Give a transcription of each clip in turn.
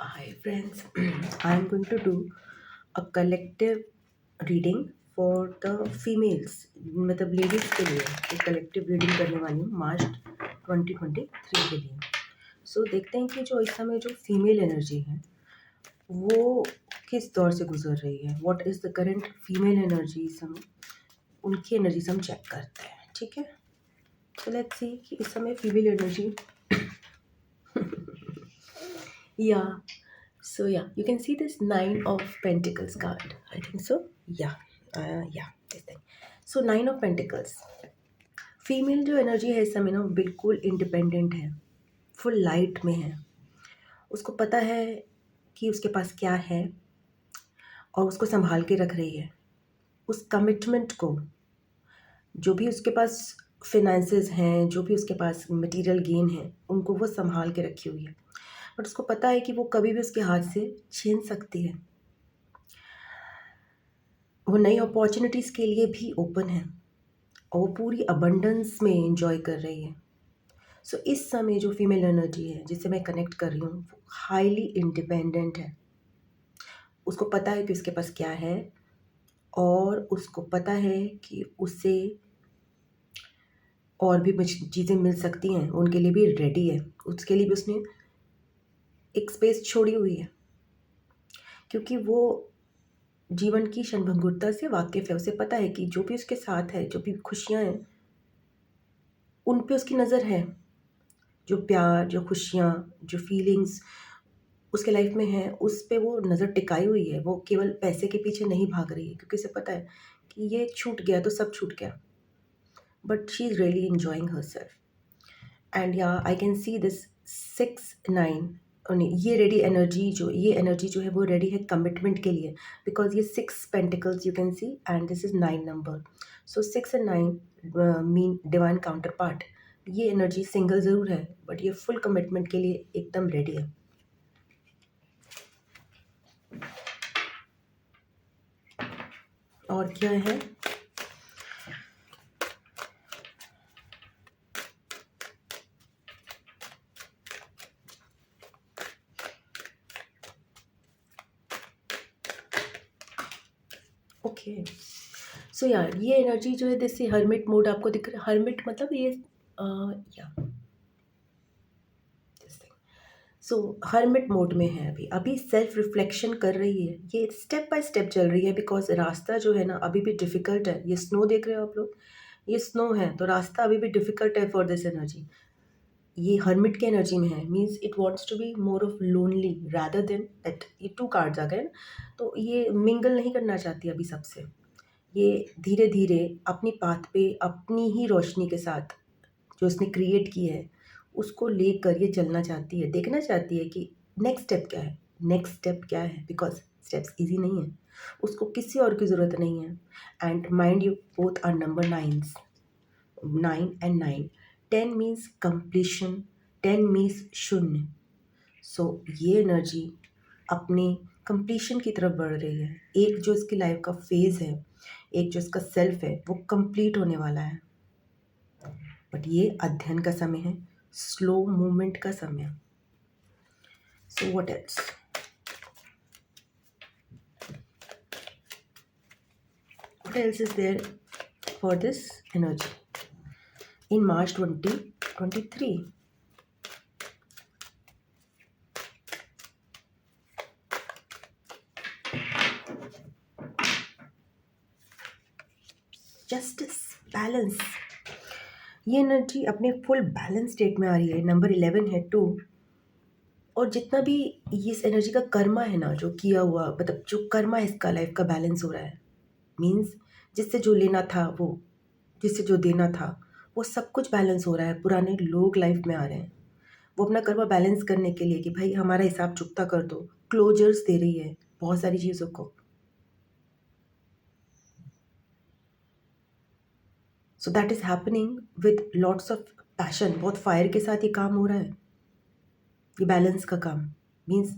Hi friends, I am going to do a collective reading for the females, मतलब ladies के लिए एक collective reading करने वाली हूँ मार्च 2023 के लिए। देखते हैं कि जो इस समय जो फीमेल एनर्जी है वो किस दौर से गुजर रही है। What is the current female energy इस समय, उनकी एनर्जी से हम चेक करते हैं। ठीक है, सो लेट्स सी कि इस समय फीमेल एनर्जी या So yeah, you can see this Nine of Pentacles card. I think so. Yeah, this thing. So Nine of Pentacles. Female जो एनर्जी है इस समय ना बिल्कुल इंडिपेंडेंट है, फुल लाइट में है। उसको पता है कि उसके पास क्या है और उसको संभाल के रख रही है। उस कमिटमेंट को, जो भी उसके पास फिनेंसेस हैं, जो भी उसके पास मटेरियल गेन है, उनको वो संभाल के रखी हुई है। बट उसको पता है कि वो कभी भी उसके हाथ से छीन सकती है। वो नई अपॉर्चुनिटीज़ के लिए भी ओपन है और वो पूरी अबंडेंस में एंजॉय कर रही है। इस समय जो फीमेल एनर्जी है जिससे मैं कनेक्ट कर रही हूँ वो हाईली इंडिपेंडेंट है। उसको पता है कि उसके पास क्या है और उसको पता है कि उसे और भी चीज़ें मिल सकती हैं, उनके लिए भी रेडी है। उसके लिए भी उसने एक स्पेस छोड़ी हुई है, क्योंकि वो जीवन की क्षणभंगुरता से वाकिफ़ है। उसे पता है कि जो भी उसके साथ है, जो भी खुशियाँ हैं, उन पे उसकी नज़र है। जो प्यार, जो खुशियाँ, जो फीलिंग्स उसके लाइफ में हैं, उस पे वो नज़र टिकाई हुई है। वो केवल पैसे के पीछे नहीं भाग रही है, क्योंकि उसे पता है कि ये छूट गया तो सब छूट गया। But she is really enjoying herself. And या आई कैन सी दिस 6-9 ये एनर्जी जो है वो रेडी है कमिटमेंट के लिए, बिकॉज ये 6 pentacles you can see and this is 9 number. 6 and 9 mean divine counter part. ये एनर्जी सिंगल ज़रूर है बट ये फुल कमिटमेंट के लिए एकदम रेडी है। और क्या है? ओके, सो यार ये एनर्जी जो है जैसे हर्मिट मोड आपको दिख रहा है। हर्मिट मतलब ये या हर्मिट मोड में है। अभी सेल्फ रिफ्लेक्शन कर रही है। ये स्टेप बाय स्टेप चल रही है, बिकॉज रास्ता जो है ना अभी भी डिफ़िकल्ट है। ये स्नो देख रहे हो आप लोग, ये स्नो है, तो रास्ता अभी भी डिफ़िकल्ट है फॉर दिस एनर्जी। ये हर्मिट की एनर्जी में है, means it wants to be more of lonely rather than that. ये 2 कार्ड्स आ गए ना, तो ये मिंगल नहीं करना चाहती अभी सबसे। ये धीरे धीरे अपनी पाथ पे अपनी ही रोशनी के साथ जो उसने क्रिएट की है उसको लेकर ये चलना चाहती है, देखना चाहती है कि नेक्स्ट स्टेप क्या है, नेक्स्ट स्टेप क्या है, बिकॉज स्टेप्स इजी नहीं है। उसको किसी और की ज़रूरत नहीं है। And mind you both are number 9s, 9 and 9। 10 means completion, 10 means शून्य। ये एनर्जी अपने कंप्लीशन की तरफ बढ़ रही है। एक जो इसकी लाइफ का फेज़ है, एक जो इसका सेल्फ है, वो कंप्लीट होने वाला है। बट ये अध्ययन का समय है, स्लो मूवमेंट का समय। So what else? What else is there for this energy in March 2023? Justice, balance. ये एनर्जी अपने फुल बैलेंस स्टेट में आ रही है। नंबर 11 है 2। और जितना भी इस एनर्जी का कर्मा है ना, जो किया हुआ, मतलब जो कर्मा है इसका लाइफ का बैलेंस हो रहा है। मीन्स जिससे जो लेना था वो, जिससे जो देना था वो सब कुछ बैलेंस हो रहा है। पुराने लोग लाइफ में आ रहे हैं, वो अपना कर्मा बैलेंस करने के लिए कि भाई हमारा हिसाब चुकता कर दो, क्लोजर्स दे रही है बहुत सारी चीज़ों को। सो that is happening with lots of passion. बहुत फायर के साथ ये काम हो रहा है, ये बैलेंस का काम। मीन्स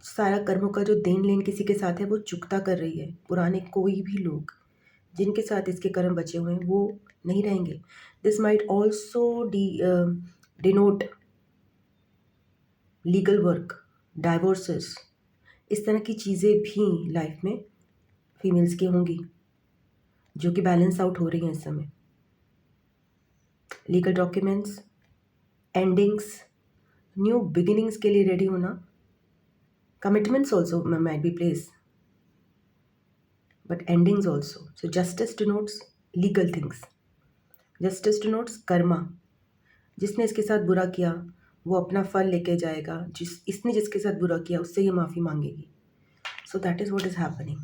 सारा कर्मों का जो देन लेन किसी के साथ है वो चुकता कर रही है। पुराने कोई भी लोग जिनके साथ इसके कर्म बचे हुए हैं वो नहीं रहेंगे। This might also denote legal work, divorces, इस तरह की चीज़ें भी लाइफ में फीमेल्स की होंगी, जो कि बैलेंस आउट हो रही हैं इस समय। Legal documents, endings, new beginnings के लिए रेडी होना, commitments also might be place, but endings also. So justice denotes legal things. Justice denotes karma. जिसने इसके साथ बुरा किया वो अपना फल लेके जाएगा, इसने जिसके साथ बुरा किया उससे ये माफ़ी मांगेगी. So that is what is happening.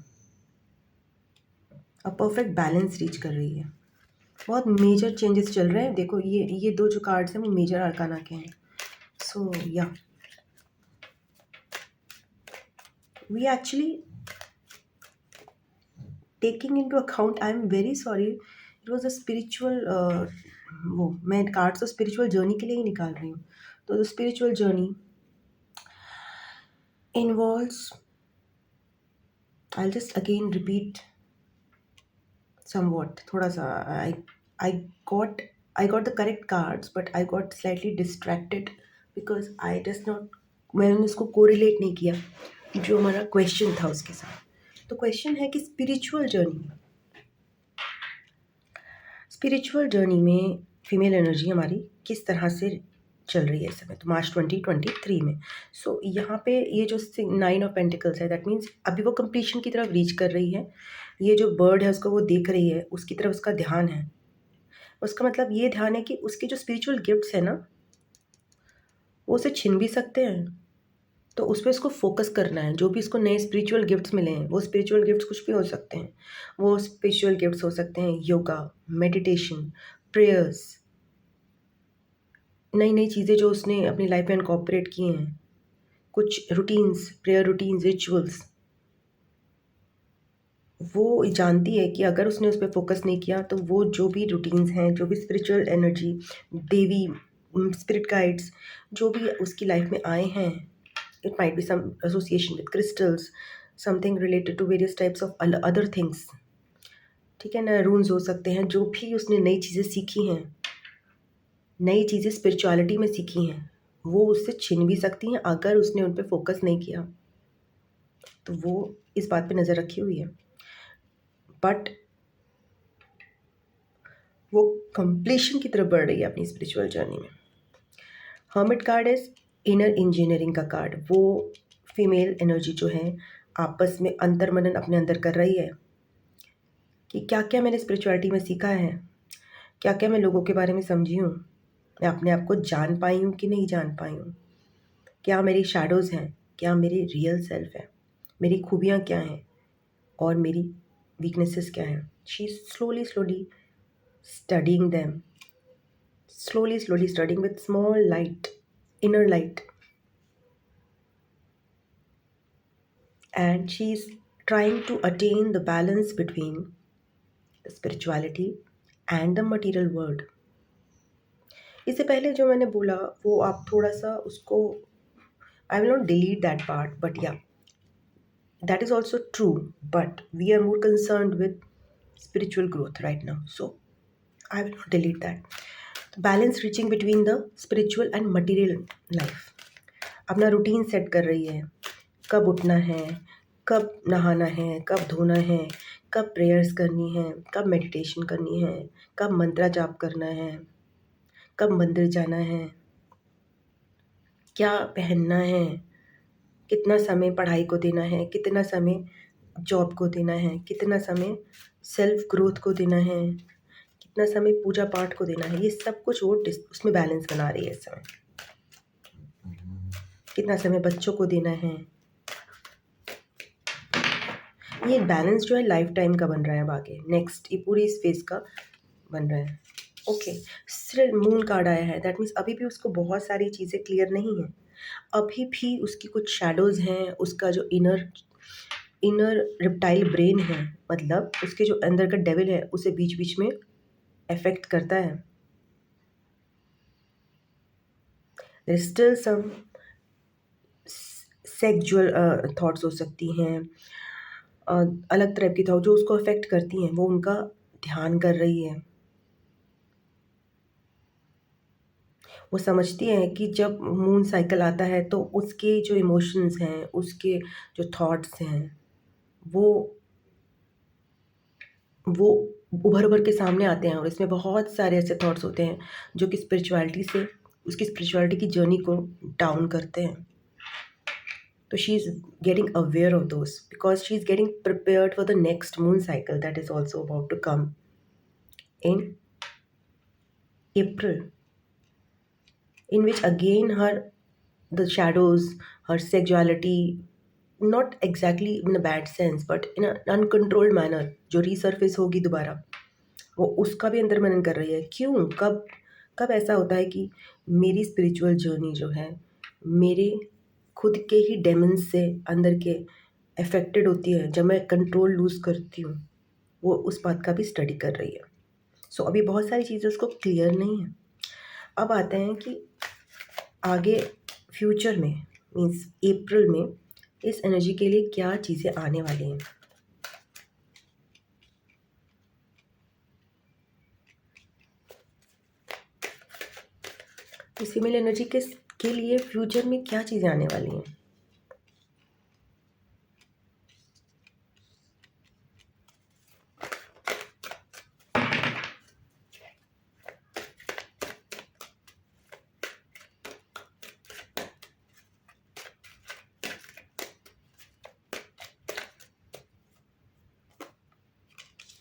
A perfect balance reach कर रही है. बहुत मेजर चेंजेस चल रहे हैं. देखो ये दो जो कार्ड्स हैं वो मेजर अरकाना के हैं. सो या we actually taking into account, I am very sorry, it was a spiritual, वो मैं कार्ड्स तो स्पिरिचुअल जर्नी के लिए ही निकाल रही हूँ. तो the spiritual journey involves, I'll just again repeat somewhat, थोड़ा सा. I got I got the correct cards but I got slightly distracted because I just not, मैंने उसको कोरिलेट नहीं किया जो हमारा क्वेश्चन था उसके साथ. तो क्वेश्चन है कि स्पिरिचुअल जर्नी में फीमेल एनर्जी हमारी किस तरह से चल रही है इस समय, तो मार्च 2023 में. सो यहाँ पे ये जो 9 ऑफ पेंटिकल्स है, दैट मीन्स अभी वो कंप्लीशन की तरफ रीच कर रही है. ये जो बर्ड है उसको वो देख रही है, उसकी तरफ उसका ध्यान है. उसका मतलब ये ध्यान है कि उसके जो स्पिरिचुअल गिफ्ट्स है ना वो उसे छीन भी सकते हैं, तो उस पर इसको फोकस करना है. जो भी इसको नए स्पिरिचुअल गिफ्ट्स मिले हैं, वो स्पिरिचुअल गिफ्ट्स कुछ भी हो सकते हैं. वो स्पिरिचुअल गिफ्ट्स हो सकते हैं योगा, मेडिटेशन, प्रेयर्स, नई नई चीज़ें जो उसने अपनी लाइफ में इनकॉर्पोरेट की हैं, कुछ रूटीन्स, प्रेयर रूटीन्स, रिचुअल्स. वो जानती है कि अगर उसने उस पर फोकस नहीं किया तो वो जो भी रूटीन्स हैं, जो भी स्पिरिचुअल एनर्जी, देवी, स्पिरिट गाइड्स जो भी उसकी लाइफ में आए हैं, it might be some association with crystals, something related to various types of other things, ठीक है ना, रून्स हो सकते हैं. जो भी उसने नई चीज़ें सीखी हैं, नई चीज़ें स्पिरिचुअलिटी में सीखी हैं, वो उससे छीन भी सकती हैं अगर उसने उन पर फोकस नहीं किया. तो वो इस बात पे नज़र रखी हुई है. बट वो कंप्लीशन की तरफ बढ़ रही है अपनी स्पिरिचुअल जर्नी में. Hermit card is inner engineering का कार्ड. वो फीमेल एनर्जी जो है आपस में अंतर्मनन अपने अंदर कर रही है कि क्या क्या मैंने स्पिरिचुअलिटी में सीखा है, क्या क्या मैं लोगों के बारे में समझी हूँ, मैं अपने आप को जान पाई हूँ कि नहीं जान पाई हूँ, क्या मेरी शैडोज़ हैं, क्या मेरी रियल सेल्फ है, मेरी खूबियाँ क्या हैं और मेरी वीकनेसेस क्या हैं. She is slowly studying them, slowly studying with small light, inner light, and she's trying to attain the balance between the spirituality and the material world. इससे पहले जो मैंने बोला वो आप थोड़ा सा उसको, I will not delete that part, but yeah, that is also true, but we are more concerned with spiritual growth right now, so I will not delete that. Balance reaching between the spiritual and material life. अपना routine set कर रही है, कब उठना है, कब नहाना है, कब धोना है, कब प्रेयर्स करनी है, कब मेडिटेशन करनी है, कब मंत्रा जाप करना है, कब मंदिर जाना है, क्या पहनना है, कितना समय पढ़ाई को देना है, कितना समय जॉब को देना है, कितना समय सेल्फ ग्रोथ को देना है, कितना समय पूजा पाठ को देना है. ये सब कुछ वो उसमें बैलेंस बना रही है इस समय. कितना समय बच्चों को देना है. ये बैलेंस जो है लाइफ टाइम का बन रहा है. अब आगे नेक्स्ट ये पूरी इस फेज का बन रहा है. ओके, स्टिल मून कार्ड आया है. दैट मीन्स अभी भी उसको बहुत सारी चीज़ें क्लियर नहीं है. अभी भी उसकी कुछ शैडोज़ हैं. उसका जो इनर रिप्टाइल ब्रेन है, मतलब उसके जो अंदर का डेविल है, उसे बीच बीच में अफेक्ट करता है. There is still some sexual thoughts हो सकती हैं, अलग तरह की थॉट जो उसको अफेक्ट करती हैं, वो उनका ध्यान कर रही है. वो समझती हैं कि जब मून साइकिल आता है तो उसके जो इमोशंस हैं, उसके जो थॉट्स हैं, वो वो उभर-उभर के सामने आते हैं और इसमें बहुत सारे ऐसे थॉट्स होते हैं जो कि स्पिरिचुअलिटी से उसकी स्पिरिचुअलिटी की जर्नी को डाउन करते हैं। तो she is getting aware of those because she is getting prepared for the next moon cycle that is also about to come in April, in which again the shadows, her sexuality, not exactly in a bad sense but in an uncontrolled manner, जो resurface होगी दोबारा, वो उसका भी अंदर मनन कर रही है। क्यों, कब कब ऐसा होता है कि मेरी स्पिरिचुअल जर्नी जो है मेरे खुद के ही डेमन्स से अंदर के अफेक्टेड होती है, जब मैं कंट्रोल लूज़ करती हूँ, वो उस बात का भी स्टडी कर रही है। सो अभी बहुत सारी चीज़ें उसको क्लियर नहीं है। अब आते हैं कि आगे फ्यूचर में मीन्स अप्रैल में इस एनर्जी के लिए क्या चीज़ें आने वाली हैं। इस फीमेल एनर्जी के लिए फ्यूचर में क्या चीज़ें आने वाली हैं।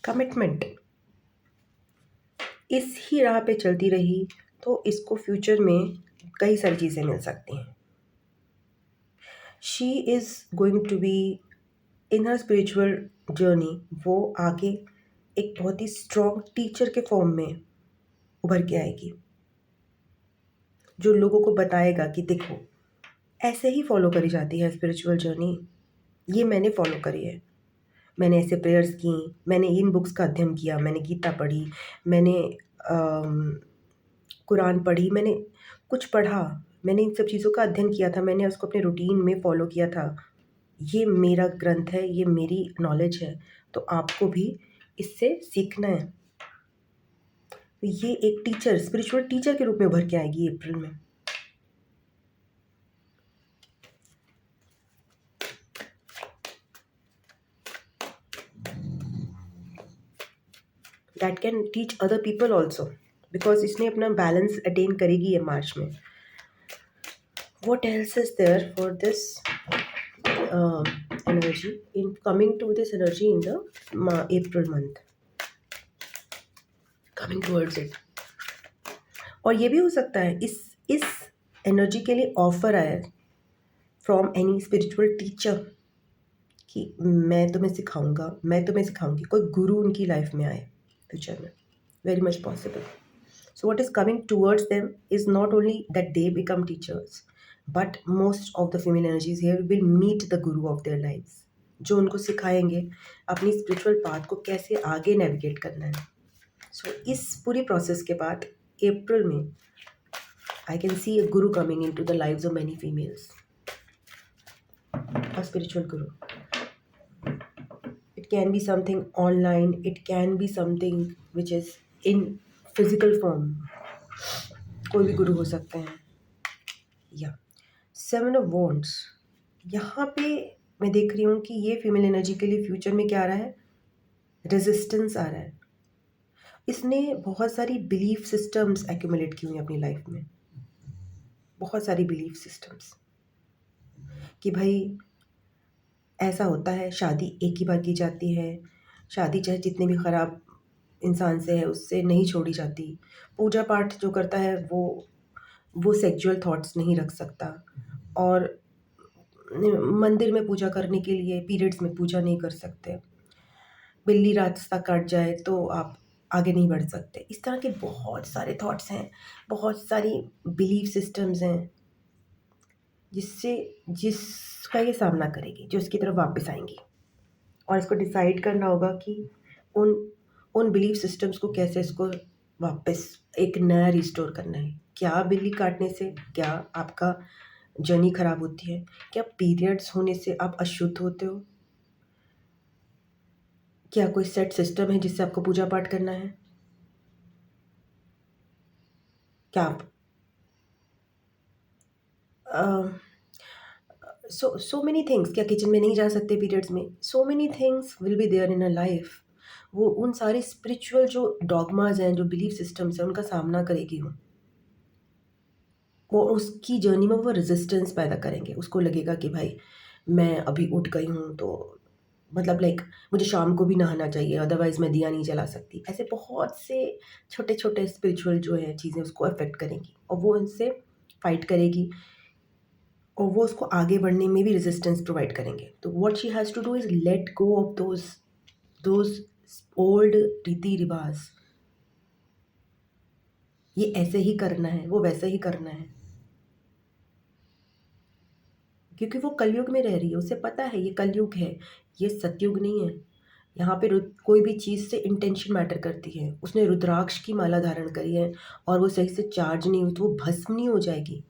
कमिटमेंट इस ही राह पे चलती रही तो इसको फ्यूचर में कई सारी चीज़ें मिल सकती हैं। She is going to be in her spiritual journey, वो आगे एक बहुत ही स्ट्रॉन्ग टीचर के फॉर्म में उभर के आएगी, जो लोगों को बताएगा कि देखो ऐसे ही फॉलो करी जाती है स्पिरिचुअल जर्नी, ये मैंने फॉलो करी है, मैंने ऐसे प्रेयर्स की, मैंने इन बुक्स का अध्ययन किया, मैंने गीता पढ़ी, मैंने कुरान पढ़ी, मैंने कुछ पढ़ा, मैंने इन सब चीज़ों का अध्ययन किया था, मैंने उसको अपने रूटीन में फॉलो किया था, ये मेरा ग्रंथ है, ये मेरी नॉलेज है, तो आपको भी इससे सीखना है। तो ये एक टीचर, स्पिरिचुअल टीचर के रूप में उभर के आएगी अप्रैल में। That can teach other people also because इसने अपना बैलेंस अटेन करेगी ये मार्च में। What else is there for this energy in coming to this energy in the April month, coming towards it? और ये भी हो सकता है इस एनर्जी के लिए ऑफर आया फ्रॉम एनी स्पिरिचुअल टीचर कि मैं तुम्हें सिखाऊंगा, मैं तुम्हें सिखाऊंगी, कोई गुरु उनकी लाइफ में आए फ्यूचर में, very much possible. So what is coming towards them is not only that they become teachers, but most of the female energies here will meet the guru of their lives, जो उनको सिखाएंगे अपनी spiritual path को कैसे आगे navigate करना है। सो इस पूरी प्रोसेस के बाद अप्रैल में I can see a guru coming into the lives of many females, a spiritual guru. It can be something online, it can be something which is in physical form, कोई भी गुरु हो सकते हैं। या 7 ऑफ वॉन्ड्स, यहाँ पे मैं देख रही हूँ कि ये फीमेल एनर्जी के लिए फ्यूचर में क्या आ रहा है, रेजिस्टेंस आ रहा है। इसने बहुत सारी बिलीफ सिस्टम्स एक्यूमुलेट की हुई अपनी लाइफ में, बहुत सारी बिलीफ सिस्टम्स कि भाई ऐसा होता है, शादी एक ही बार की जाती है, शादी चाहे जितने भी ख़राब इंसान से है उससे नहीं छोड़ी जाती, पूजा पाठ जो करता है वो सेक्सुअल थॉट्स नहीं रख सकता, और मंदिर में पूजा करने के लिए पीरियड्स में पूजा नहीं कर सकते, बिल्ली रास्ता काट जाए तो आप आगे नहीं बढ़ सकते। इस तरह के बहुत सारे थॉट्स हैं, बहुत सारी बिलीफ सिस्टम्स हैं जिसका ये सामना करेगी, जो इसकी तरफ वापस आएंगी, और इसको डिसाइड करना होगा कि उन उन बिलीफ सिस्टम्स को कैसे इसको वापस एक नया रिस्टोर करना है। क्या बिल्ली काटने से क्या आपका जर्नी खराब होती है? क्या पीरियड्स होने से आप अशुद्ध होते हो? क्या कोई सेट सिस्टम है जिससे आपको पूजा पाठ करना है? क्या आप सो मेनी थिंग्स, क्या किचन में नहीं जा सकते पीरियड्स में? So many things will be there in a life. वो उन सारे स्पिरिचुअल जो डॉगमाज हैं, जो बिलीफ सिस्टम्स हैं, उनका सामना करेगी वो उसकी जर्नी में वो रेजिस्टेंस पैदा करेंगे। उसको लगेगा कि भाई मैं अभी उठ गई हूँ तो मतलब लाइक मुझे शाम को भी नहाना चाहिए, अदरवाइज़ मैं दिया नहीं जला सकती। ऐसे बहुत से छोटे-छोटे स्पिरिचुअल जो है चीज़ें उसको अफ़ेक्ट करेंगी और वो उनसे फ़ाइट करेगी और वो उसको आगे बढ़ने में भी रेजिस्टेंस प्रोवाइड करेंगे। तो what she has to do is let go of those old रीति-रिवाज़। ये ऐसे ही करना है, वो वैसे ही करना है। क्योंकि वो कलयुग में रह रही है, उसे पता है ये कलयुग है, ये सतयुग नहीं है। यहाँ पे कोई भी चीज़ से इंटेंशन मैटर करती है। उसने रुद्राक्ष की माला धारण करी है और वो सही से चार्ज नहीं हुई तो वो भस्म नहीं हो जाएगी।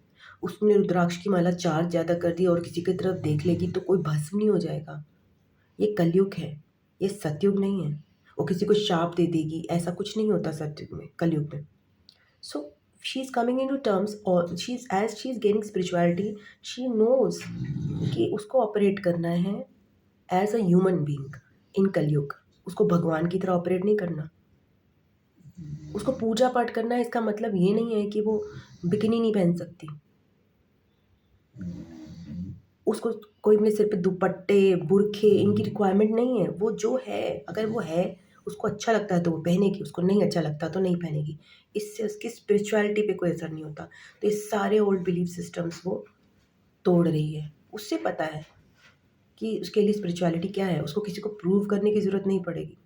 उसने रुद्राक्ष की माला चार्ज ज़्यादा कर दी और किसी की तरफ देख लेगी तो कोई भस्म नहीं हो जाएगा। ये कलयुग है, ये सतयुग नहीं है। वो किसी को शाप दे देगी, ऐसा कुछ नहीं होता सतयुग में, कलयुग में। So she's coming into terms और she's gaining spirituality, she knows कि उसको ऑपरेट करना है as a human being in Kalyug. उसको भगवान की तरह ऑपरेट नहीं करना। उसको पूजा पाठ करना है, इसका मतलब ये नहीं है कि वो बिकिनी नहीं पहन सकती। उसको कोई अपने सिर पे दुपट्टे, बुरखे इनकी रिक्वायरमेंट नहीं है। वो जो है, अगर वो है, उसको अच्छा लगता है तो वो पहनेगी, उसको नहीं अच्छा लगता तो नहीं पहनेगी। इससे उसकी स्पिरिचुअलिटी पे कोई असर नहीं होता। तो ये सारे ओल्ड बिलीफ सिस्टम्स वो तोड़ रही है। उससे पता है कि उसके लिए स्पिरिचुअलिटी क्या है, उसको किसी को प्रूव करने की ज़रूरत नहीं पड़ेगी।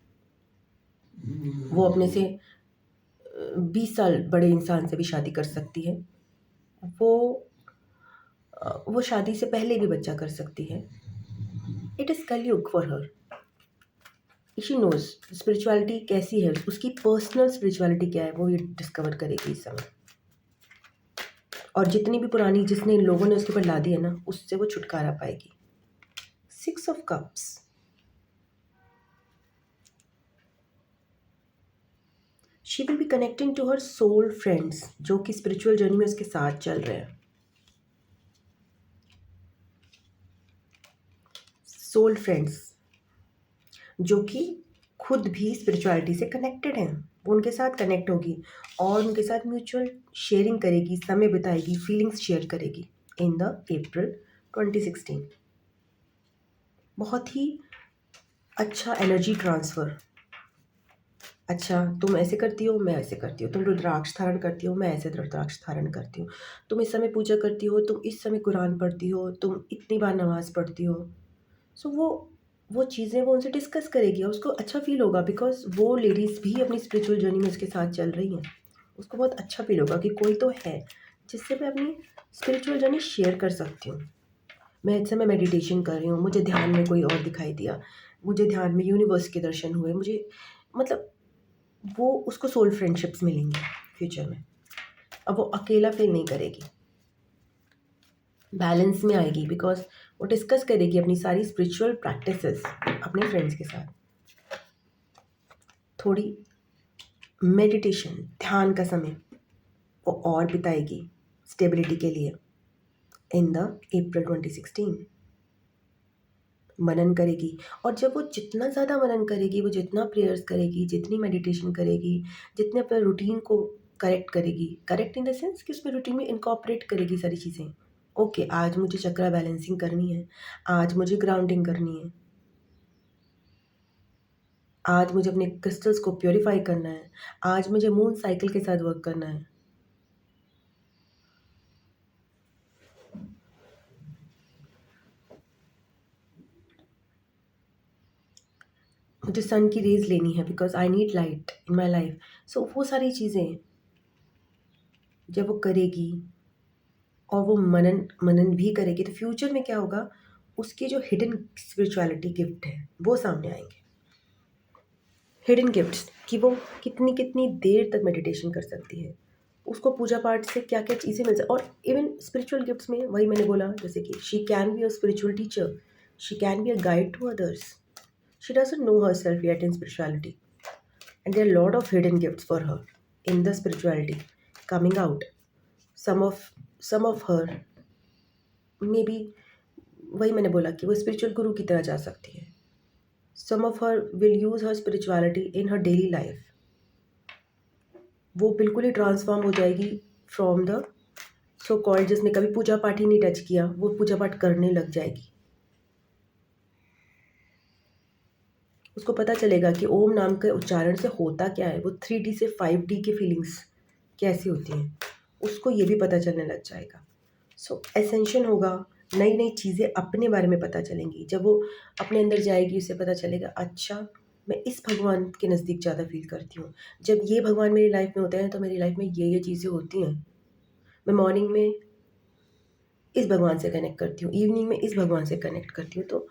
वो अपने से 20 साल बड़े इंसान से भी शादी कर सकती है। वो वो शादी से पहले भी बच्चा कर सकती है। इट इज़ कलयुग for her. She knows spirituality कैसी है, उसकी पर्सनल स्पिरिचुअलिटी क्या है, वो ये डिस्कवर करेगी इस समय। और जितनी भी पुरानी जिसने इन लोगों ने उसके ऊपर ला दी है ना, उससे वो छुटकारा पाएगी। 6 of cups. She will be connecting to her soul friends जो कि स्पिरिचुअल जर्नी में उसके साथ चल रहे हैं। सोल फ्रेंड्स जो कि खुद भी स्पिरिचुअलिटी से कनेक्टेड हैं, वो उनके साथ कनेक्ट होगी और उनके साथ म्यूचुअल शेयरिंग करेगी, समय बिताएगी, फीलिंग्स शेयर करेगी इन द अप्रैल 2016। बहुत ही अच्छा एनर्जी ट्रांसफ़र। अच्छा, तुम ऐसे करती हो, मैं ऐसे करती हूँ। तुम रुद्राक्ष धारण करती हो, मैं ऐसे रुद्राक्ष धारण करती हूँ। तुम इस समय पूजा करती हो, तुम इस समय कुरान पढ़ती हो, तुम इतनी बार नमाज़ पढ़ती हो। सो वो चीज़ें वो उनसे डिस्कस करेगी और उसको अच्छा फ़ील होगा बिकॉज़ वो लेडीज़ भी अपनी स्पिरिचुअल जर्नी में उसके साथ चल रही हैं। उसको बहुत अच्छा फ़ील होगा कि कोई तो है, जिससे मैं अपनी स्पिरिचुअल जर्नी शेयर कर सकती हूँ। मैं इस समय मेडिटेशन कर रही हूँ, मुझे ध्यान में कोई और दिखाई दिया, मुझे ध्यान में यूनिवर्स के दर्शन हुए, मुझे मतलब वो उसको सोल फ्रेंडशिप्स मिलेंगी फ्यूचर में। अब वो अकेला फ़ील नहीं करेगी, बैलेंस में आएगी बिकॉज़ वो डिस्कस करेगी अपनी सारी स्पिरिचुअल प्रैक्टिसेस अपने फ्रेंड्स के साथ। थोड़ी मेडिटेशन, ध्यान का समय वो और बिताएगी स्टेबिलिटी के लिए इन द अप्रैल 2016। मनन करेगी और जब वो जितना ज़्यादा मनन करेगी, वो जितना प्रेयर्स करेगी, जितनी मेडिटेशन करेगी, जितने अपने रूटीन को करेक्ट करेगी, करेक्ट इन द सेंस कि उसमें रूटीन में इनकॉर्पोरेट करेगी सारी चीज़ें। ओके, आज मुझे चक्रा बैलेंसिंग करनी है, आज मुझे ग्राउंडिंग करनी है, आज मुझे अपने क्रिस्टल्स को प्योरीफाई करना है, आज मुझे मून साइकिल के साथ वर्क करना है। मुझे सन की रेज़ लेनी है because I need light in my life. So वो सारी चीज़ें जब वो करेगी और वो मनन मनन भी करेगी तो फ्यूचर में क्या होगा, उसकी जो हिडन स्पिरिचुअलिटी गिफ्ट है वो सामने आएंगे। हिडन गिफ्ट्स कि वो कितनी कितनी देर तक मेडिटेशन कर सकती है, उसको पूजा पाठ से क्या क्या चीज़ें मिल सकती। और इवन स्पिरिचुअल गिफ्ट्स में वही मैंने बोला, जैसे कि she can be a spiritual teacher, she can be a guide to others, she doesn't know herself yet in spirituality and there are lot of hidden gifts for her in the spirituality coming out. some of some of her may be वही मैंने बोला कि वो spiritual गुरु की तरह जा सकती है। Some of her will use her spirituality in her daily life. वो बिल्कुल ही ट्रांसफॉर्म हो जाएगी फ्रॉम द सो कॉल्ड, जिसने कभी पूजा पाठ ही नहीं टच किया, वो पूजा पाठ करने लग जाएगी। उसको पता चलेगा कि ओम नाम के उच्चारण से होता क्या है, वो 3D से 5D की फीलिंग्स कैसी होती हैं, उसको ये भी पता चलने लग जाएगा। सो एसेंशन होगा, नई नई चीज़ें अपने बारे में पता चलेंगी। जब वो अपने अंदर जाएगी उसे पता चलेगा, अच्छा मैं इस भगवान के नज़दीक ज़्यादा फील करती हूँ। जब ये भगवान मेरी लाइफ में होते हैं तो मेरी लाइफ में ये चीज़ें होती हैं। मैं मॉर्निंग में इस भगवान से कनेक्ट करती हूँ, इवनिंग में इस भगवान से कनेक्ट करती हूँ। तो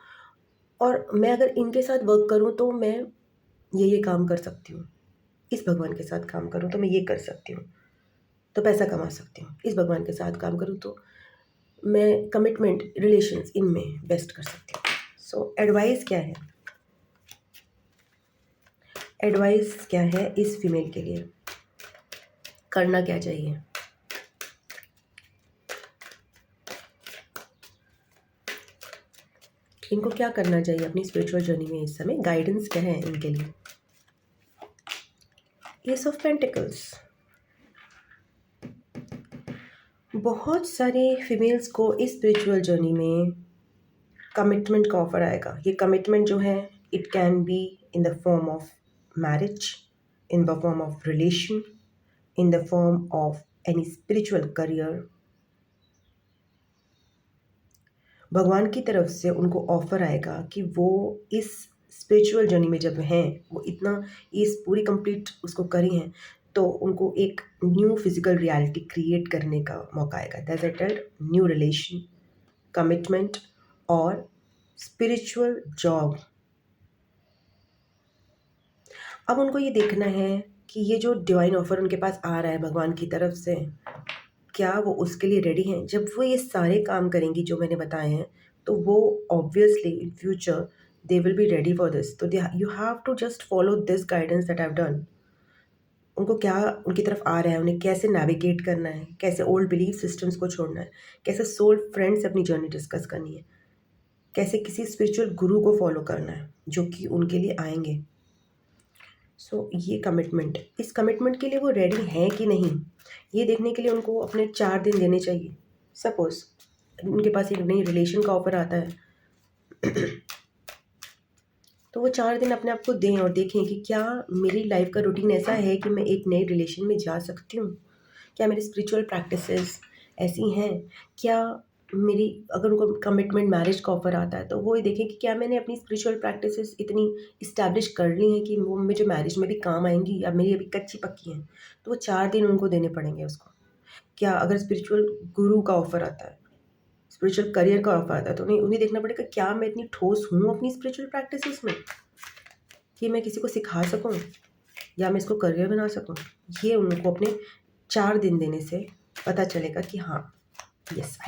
और मैं अगर इनके साथ वर्क करूँ तो मैं ये काम कर सकती हूँ। इस भगवान के साथ काम करूँ तो मैं ये कर सकती हूँ, तो पैसा कमा सकती हूँ। इस भगवान के साथ काम करूँ तो मैं कमिटमेंट, रिलेशंस इनमें बेस्ट कर सकती हूँ। सो एडवाइस क्या है? एडवाइस क्या है इस फीमेल के लिए? करना क्या चाहिए? इनको क्या करना चाहिए अपनी स्पिरिचुअल जर्नी में इस समय? गाइडेंस क्या है इनके लिए? S of pentacles. बहुत सारे फीमेल्स को इस स्पिरिचुअल जर्नी में कमिटमेंट का ऑफर आएगा। ये कमिटमेंट जो है, it can be in the form of marriage, in the form of relation, in the form of any spiritual career. भगवान की तरफ से उनको ऑफर आएगा कि वो इस स्पिरिचुअल जर्नी में जब हैं, वो इतना इस पूरी कंप्लीट उसको करी हैं, तो उनको एक न्यू फिजिकल रियलिटी क्रिएट करने का मौका आएगा। That's I tailed, new relation, commitment और स्पिरिचुअल जॉब। अब उनको ये देखना है कि ये जो डिवाइन ऑफर उनके पास आ रहा है भगवान की तरफ से, क्या वो उसके लिए रेडी हैं? जब वो ये सारे काम करेंगी जो मैंने बताए हैं, तो वो obviously in future they will be ready for this. तो you have to just follow this guidance that I have done. उनको क्या उनकी तरफ आ रहा है, उन्हें कैसे नेविगेट करना है, कैसे ओल्ड बिलीफ सिस्टम्स को छोड़ना है, कैसे सोल फ्रेंड से अपनी जर्नी डिस्कस करनी है, कैसे किसी स्पिरिचुअल गुरु को फॉलो करना है जो कि उनके लिए आएंगे। सो ये कमिटमेंट, इस कमिटमेंट के लिए वो रेडी हैं कि नहीं, ये देखने के लिए उनको अपने 4 दिन देने चाहिए। सपोज़ उनके पास एक नई रिलेशन का ऑफ़र आता है तो वो 4 दिन अपने आप को दें और देखें कि क्या मेरी लाइफ का रूटीन ऐसा है कि मैं एक नए रिलेशन में जा सकती हूँ? क्या मेरी स्पिरिचुअल प्रैक्टिसेस ऐसी हैं? क्या मेरी, अगर उनको कमिटमेंट मैरिज का ऑफ़र आता है तो वो ये देखें कि क्या मैंने अपनी स्पिरिचुअल प्रैक्टिसेस इतनी इस्टेब्लिश कर ली हैं कि वो मुझे मैरिज में भी काम आएँगी, या मेरी अभी कच्ची-पक्की हैं? तो वो 4 दिन उनको देने पड़ेंगे उसको। क्या अगर स्पिरिचुअल गुरु का ऑफ़र आता है, स्पिरिचुअल करियर का ऑफ़र आता है, तो उन्हें उन्हें देखना पड़ेगा क्या मैं इतनी ठोस हूँ अपनी स्पिरिचुअल प्रैक्टिसेस में कि मैं किसी को सिखा सकूँ या मैं इसको करियर बना सकूँ। ये उनको अपने 4 दिन देने से पता चलेगा कि हाँ, yes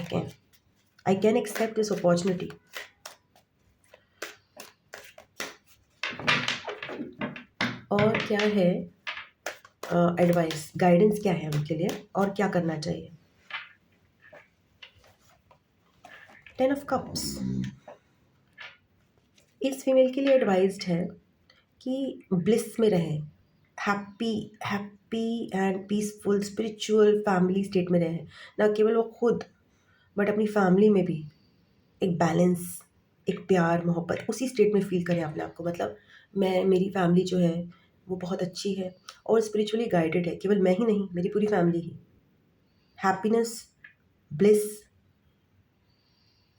I can accept this opportunity. और क्या है एडवाइस, गाइडेंस क्या है उनके लिए और क्या करना चाहिए? 10 ऑफ कप्स। इस फीमेल के लिए एडवाइस्ड है कि ब्लिस में रहें, happy happy and peaceful spiritual family state में रहें। ना केवल वो खुद, बट अपनी फैमिली में भी एक बैलेंस, एक प्यार, मोहब्बत उसी स्टेट में फ़ील करें अपने आप को। मतलब मेरी फैमिली जो है वो बहुत अच्छी है और स्पिरिचुअली गाइडेड है। केवल मैं ही नहीं, मेरी पूरी फैमिली ही। हैप्पीनेस, ब्लिस,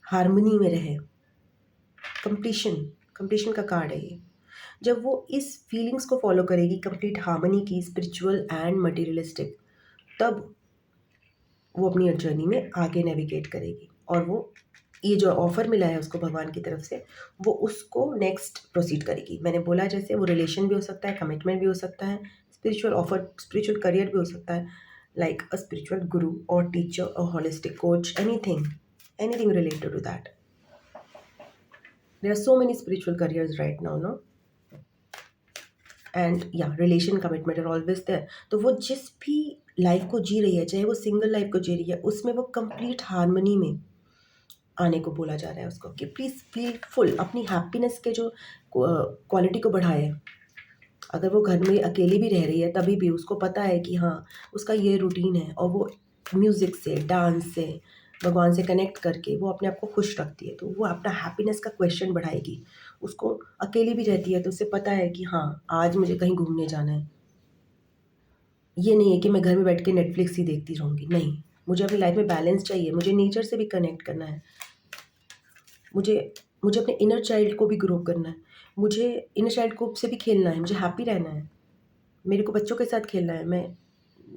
हार्मनी में रहे। कंप्लीशन, कंप्लीशन का कार्ड है ये। जब वो इस फीलिंग्स को फॉलो करेगी, कंप्लीट हार्मनी की, स्पिरिचुअल एंड मटेरियलिस्टिक, तब वो अपनी जर्नी में आगे नेविगेट करेगी और वो ये जो ऑफ़र मिला है उसको भगवान की तरफ से, वो उसको नेक्स्ट प्रोसीड करेगी। मैंने बोला जैसे वो रिलेशन भी हो सकता है, कमिटमेंट भी हो सकता है, स्पिरिचुअल ऑफ़र, स्पिरिचुअल करियर भी हो सकता है, लाइक अ स्पिरिचुअल गुरु और टीचर और holistic coach, anything related to that. There are so many spiritual careers right now, no? And yeah relation, commitment are always there. तो वो जिस भी लाइफ को जी रही है, चाहे वो सिंगल लाइफ को जी रही है, उसमें वो कंप्लीट हार्मनी में आने को बोला जा रहा है उसको कि प्लीज़ फील फुल, अपनी हैप्पीनेस के जो क्वालिटी को बढ़ाए। अगर वो घर में अकेली भी रह रही है तभी भी उसको पता है कि हाँ, उसका ये रूटीन है और वो म्यूज़िक से, डांस से, भगवान से कनेक्ट करके वो अपने आप को खुश रखती है, तो वो अपना हैप्पीनेस का क्वेश्चन बढ़ाएगी। उसको अकेली भी रहती है तो उसे पता है कि हाँ, आज मुझे कहीं घूमने जाना है। ये नहीं है कि मैं घर में बैठ के नेटफ्लिक्स ही देखती रहूँगी, नहीं। मुझे अपनी लाइफ में बैलेंस चाहिए, मुझे नेचर से भी कनेक्ट करना है। मुझे मुझे अपने इनर चाइल्ड को भी ग्रो करना है। मुझे इनर चाइल्ड को से भी खेलना है, मुझे हैप्पी रहना है। मेरे को बच्चों के साथ खेलना है।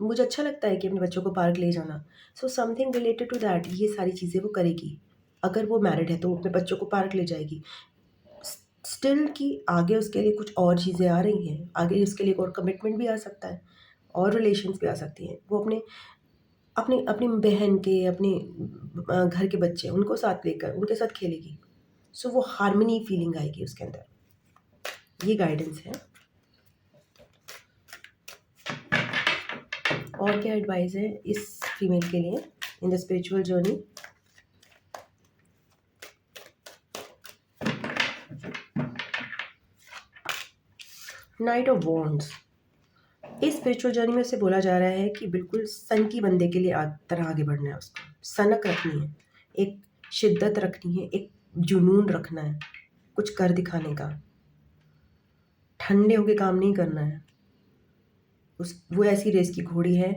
मुझे अच्छा लगता है कि अपने बच्चों को पार्क ले जाना। So something related to that, ये सारी चीज़ें वो करेगी। अगर वो मैरिड है तो वो अपने बच्चों को पार्क ले जाएगी। स्टिल कि आगे उसके लिए कुछ और चीज़ें आ रही हैं, आगे उसके लिए एक और कमिटमेंट भी आ सकता है और रिलेशंस भी आ सकती हैं। वो अपने अपनी अपनी बहन के, अपने घर के बच्चे उनको साथ लेकर उनके साथ खेलेगी। सो वो हार्मनी फीलिंग आएगी उसके अंदर। ये गाइडेंस है। और क्या एडवाइस है इस फीमेल के लिए in the spiritual journey? Night of wands. इस स्पिरिचुअल जर्नी में उसे बोला जा रहा है कि बिल्कुल सन की बंदे के लिए तरह आगे बढ़ना है उसको। सनक रखनी है, एक शिद्दत रखनी है, एक जुनून रखना है, कुछ कर दिखाने का। ठंडे होके काम नहीं करना है। वो ऐसी रेस की घोड़ी है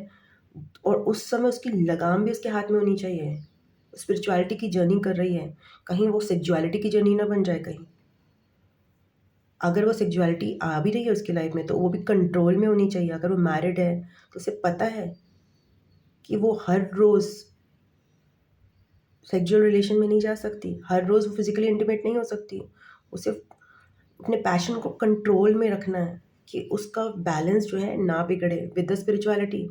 और उस समय उसकी लगाम भी उसके हाथ में होनी चाहिए। स्पिरिचुअलिटी की जर्नी कर रही है, कहीं वो सेक्सुअलिटी की जर्नी ना बन जाए कहीं। अगर वो सेक्सुअलिटी आ भी रही है उसकी लाइफ में तो वो भी कंट्रोल में होनी चाहिए। अगर वो मैरिड है तो उसे पता है कि वो हर रोज़ सेक्सुअल रिलेशन में नहीं जा सकती, हर रोज़ वो फिजिकली इंटीमेट नहीं हो सकती। उसे अपने पैशन को कंट्रोल में रखना है कि उसका बैलेंस जो है ना बिगड़े with the spirituality.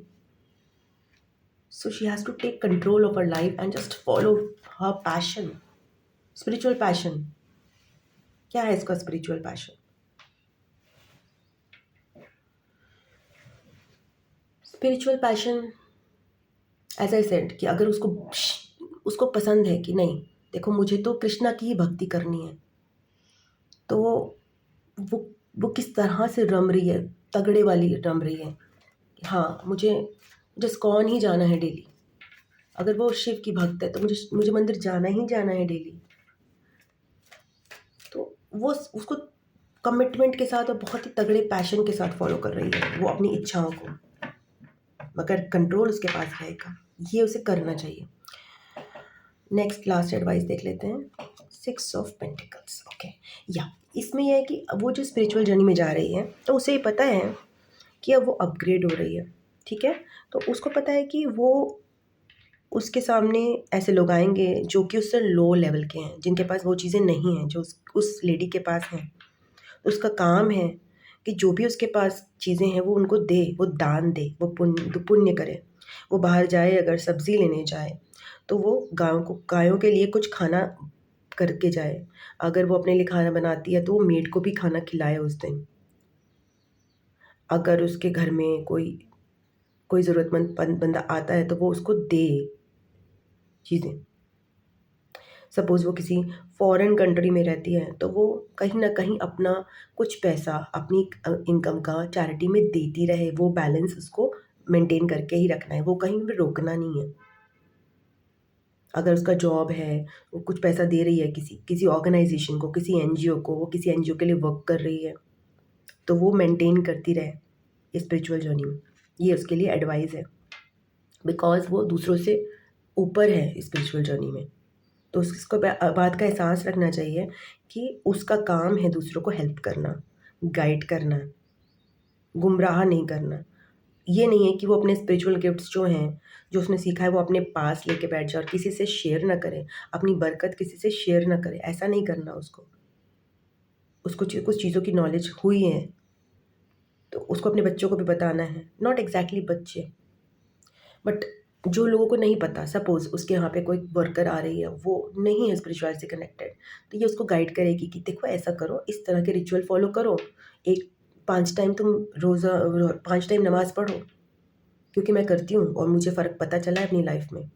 So she has to take control of her life and just follow her passion. Spiritual passion क्या है? इसका spiritual passion, spiritual passion as I said कि अगर उसको पसंद है कि नहीं, देखो मुझे तो कृष्णा की ही भक्ति करनी है, तो वो वो किस तरह से रम रही है, तगड़े वाली रम रही है। हाँ, मुझे इस्कॉन ही जाना है डेली। अगर वो शिव की भक्त है तो मुझे मंदिर जाना ही जाना है डेली। तो वो उसको कमिटमेंट के साथ और बहुत ही तगड़े पैशन के साथ फॉलो कर रही है वो अपनी इच्छाओं को, मगर कंट्रोल उसके पास रहेगा। ये उसे करना चाहिए। नेक्स्ट लास्ट एडवाइस देख लेते हैं। 6 ऑफ पेंटिकल्स। ओके, या इसमें यह है कि अब वो जो स्पिरिचुअल जर्नी में जा रही है तो उसे ये पता है कि अब वो अपग्रेड हो रही है, ठीक है? तो उसको पता है कि वो उसके सामने ऐसे लोग आएंगे जो कि उससे लो लेवल के हैं, जिनके पास वो चीज़ें नहीं हैं जो उस लेडी के पास हैं। तो उसका काम है कि जो भी उसके पास चीज़ें हैं वो उनको दे, वो दान दे, वो पुण्य करे। वो बाहर जाए, अगर सब्ज़ी लेने जाए तो वो गायों के लिए कुछ खाना करके जाए। अगर वो अपने लिए खाना बनाती है तो वो मेड को भी खाना खिलाए उस दिन। अगर उसके घर में कोई ज़रूरतमंद बंदा आता है तो वो उसको दे चीज़ें। सपोज़ वो किसी फॉरेन कंट्री में रहती है तो वो कहीं न कहीं अपना कुछ पैसा अपनी इनकम का चैरिटी में देती रहे। वो बैलेंस उसको मेंटेन करके ही रखना है, वो कहीं भी रोकना नहीं है। अगर उसका जॉब है, वो कुछ पैसा दे रही है किसी ऑर्गेनाइज़ेशन को, किसी एनजीओ को, वो किसी एनजीओ के लिए वर्क कर रही है, तो वो मेंटेन करती रहे स्पिरिचुअल जर्नी में। ये उसके लिए एडवाइस है, बिकॉज़ वो दूसरों से ऊपर है स्पिरिचुअल जर्नी में। तो उसको बात का एहसास रखना चाहिए कि उसका काम है दूसरों को हेल्प करना, गाइड करना, गुमराह नहीं करना। ये नहीं है कि वो अपने स्पिरिचुअल गिफ्ट्स जो हैं, जो उसने सीखा है वो अपने पास लेके बैठ जाए और किसी से शेयर ना करे, अपनी बरकत किसी से शेयर ना करे, ऐसा नहीं करना उसको। उसको कुछ चीज़ों की नॉलेज हुई है, तो उसको अपने बच्चों को भी बताना है। नॉट एग्ज़ैक्टली बच्चे, बट जो लोगों को नहीं पता, सपोज़ उसके यहाँ पे कोई वर्कर आ रही है, वो नहीं है स्पिरिचुअलिटी से कनेक्टेड, तो ये उसको गाइड करेगी कि देखो ऐसा करो, इस तरह के रिचुअल फ़ॉलो करो। 5 टाइम तुम रोज़ा 5 टाइम नमाज़ पढ़ो, क्योंकि मैं करती हूँ और मुझे फ़र्क पता चला है अपनी लाइफ में।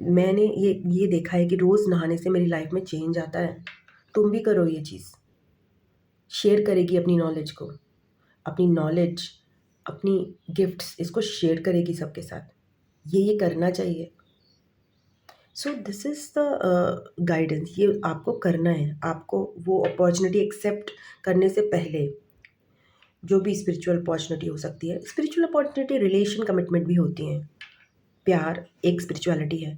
मैंने ये देखा है कि रोज़ नहाने से मेरी लाइफ में चेंज आता है। तुम भी करो ये चीज़। शेयर करेगी अपनी नॉलेज को, अपनी नॉलेज, अपनी गिफ्ट्स इसको शेयर करेगी सबके साथ। ये करना चाहिए। So this is the guidance, ये आपको करना है। आपको वो अपॉर्चुनिटी एक्सेप्ट करने से पहले जो भी स्पिरिचुअल अपॉर्चुनिटी हो सकती है, स्पिरिचुअल अपॉर्चुनिटी रिलेशन कमिटमेंट भी होती हैं। प्यार एक स्पिरिचुअलिटी है,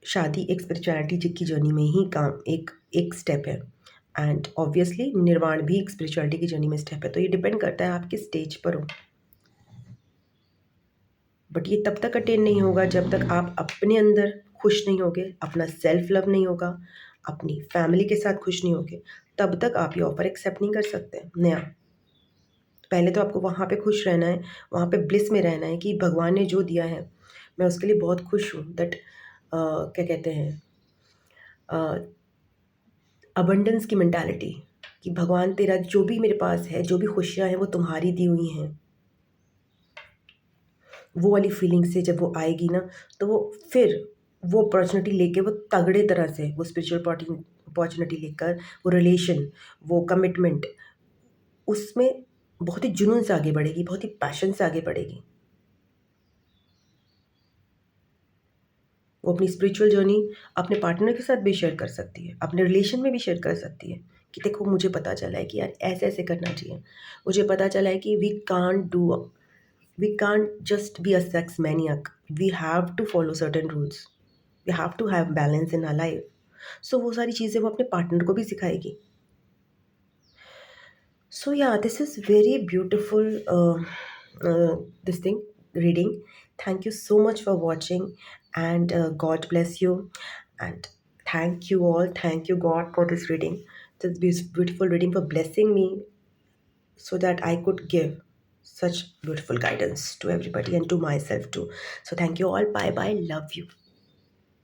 शादी एक स्पिरिचुअलिटी की जर्नी में ही काम एक एक स्टेप है, एंड ऑब्वियसली निर्वाण भी एक स्पिरिचुअलिटी की जर्नी में स्टेप है। तो ये डिपेंड करता है आप किस स्टेज पर हो। बट ये तब तक अटेन नहीं होगा जब तक आप अपने अंदर खुश नहीं होगे, अपना सेल्फ लव नहीं होगा, अपनी फैमिली के साथ खुश नहीं होगे, तब तक आप ये ऑफ़र एक्सेप्ट नहीं कर सकते नया। पहले तो आपको वहाँ पे खुश रहना है, वहाँ पे ब्लिस में रहना है कि भगवान ने जो दिया है मैं उसके लिए बहुत खुश हूँ। दैट क्या कहते हैं, अबंडेंस की मेंटालिटी, कि भगवान तेरा जो भी मेरे पास है, जो भी खुशियाँ हैं वो तुम्हारी दी हुई हैं। वो वाली फीलिंग से जब वो आएगी ना, तो वो फिर वो अपॉर्चुनिटी लेके वो तगड़े तरह से वो स्पिरिचुअल अपॉर्चुनिटी लेकर वो रिलेशन, वो कमिटमेंट, उसमें बहुत ही जुनून से आगे बढ़ेगी, बहुत ही पैशन से आगे बढ़ेगी। वो अपनी स्पिरिचुअल जर्नी अपने पार्टनर के साथ भी शेयर कर सकती है, अपने रिलेशन में भी शेयर कर सकती है कि देखो मुझे पता चला है कि यार ऐसे-ऐसे करना चाहिए। मुझे पता चला है कि we can't just be a sex maniac. We have to follow certain rules. We have to have balance in our life. So वो सारी चीज़ें वो अपने पार्टनर को भी सिखाएगी। So yeah, this is very beautiful this thing reading. Thank you so much for watching, and God bless you, and thank you all. Thank you God for this reading. This beautiful reading for blessing me so that I could give such beautiful guidance to everybody and to myself too. So thank you all. Bye bye. Love you.